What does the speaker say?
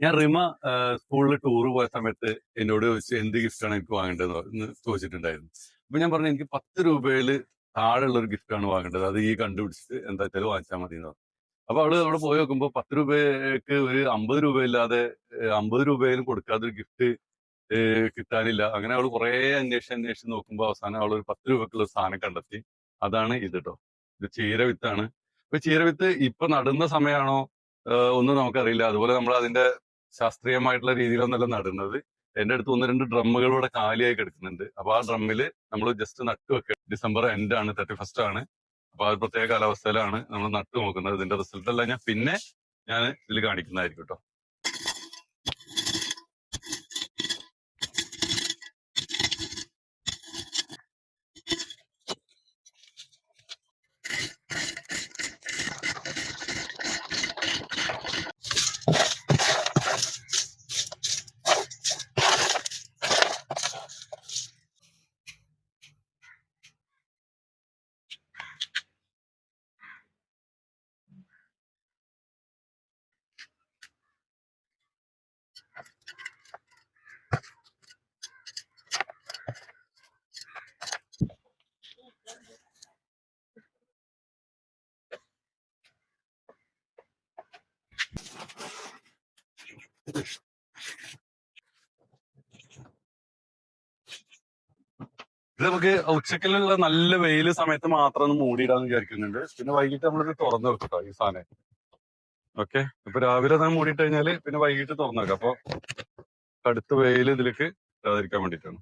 ഞാൻ റിമ സ്കൂളിൽ ടൂർ പോയ സമയത്ത് എന്നോട് ചോദിച്ചു എന്ത് ഗിഫ്റ്റാണ് എനിക്ക് വാങ്ങേണ്ടത് എന്ന് ചോദിച്ചിട്ടുണ്ടായിരുന്നു. അപ്പൊ ഞാൻ പറഞ്ഞു എനിക്ക് 10 രൂപയിൽ താഴെയുള്ള ഒരു ഗിഫ്റ്റാണ് വാങ്ങേണ്ടത്, അത് ഈ കണ്ടുപിടിച്ചിട്ട് എന്താ വെച്ചാൽ വാങ്ങിച്ചാൽ മതി എന്ന് പറഞ്ഞു. അപ്പൊ അവള് അവിടെ പോയി നോക്കുമ്പോ 10 രൂപയ്ക്ക് ഒരു 50 രൂപയില്ലാതെ 50 രൂപയിലും കൊടുക്കാതെ ഒരു ഗിഫ്റ്റ് കിട്ടാനില്ല. അങ്ങനെ അവള് കുറെ അന്വേഷിച്ച് നോക്കുമ്പോ അവസാനം അവള് ഒരു 10 രൂപക്കുള്ള ഒരു സാധനം കണ്ടെത്തി. അതാണ് ഇത് ട്ടോ. ഇത് ചീരവിത്താണ്. ഇപ്പൊ ചീരവിത്ത് ഇപ്പൊ നടുന്ന സമയമാണോ ഒന്നും നമുക്കറിയില്ല. അതുപോലെ നമ്മൾ അതിന്റെ ശാസ്ത്രീയമായിട്ടുള്ള രീതിയിലൊന്നല്ല നടുന്നത്. എന്റെ അടുത്ത് 1-2 ഡ്രമ്മുകൾ ഇവിടെ കാലിയായി കിടക്കുന്നുണ്ട്. അപ്പൊ ആ ഡ്രമ്മില് നമ്മൾ ജസ്റ്റ് നട്ടു വെക്കുക. ഡിസംബർ എൻഡ് ആണ്, 31st ആണ്. അപ്പൊ ആ ഒരു പ്രത്യേക കാലാവസ്ഥയിലാണ് നമ്മൾ നട്ടു നോക്കുന്നത്. ഇതിന്റെ റിസൾട്ട് എല്ലാം ഞാൻ ഇതിൽ കാണിക്കുന്നതായിരിക്കും കേട്ടോ. ഇത് നമുക്ക് ഉച്ചക്കലുള്ള നല്ല വെയിൽ സമയത്ത് മാത്രം ഒന്ന് മൂടിയിടാന്ന് വിചാരിക്കുന്നുണ്ട്. പിന്നെ വൈകിട്ട് നമ്മളിത് തുറന്നു വെക്കും ട്ടോ ഈ സാധനം. ഓക്കെ, ഇപ്പൊ രാവിലെ ഞാൻ മൂടിയിട്ട് കഴിഞ്ഞാല് പിന്നെ വൈകിട്ട് തുറന്നു വെക്കാം. അപ്പൊ കടുത്ത വെയിൽ ഇതിലേക്ക് ഇടാതിരിക്കാൻ വേണ്ടിയിട്ടാണ്.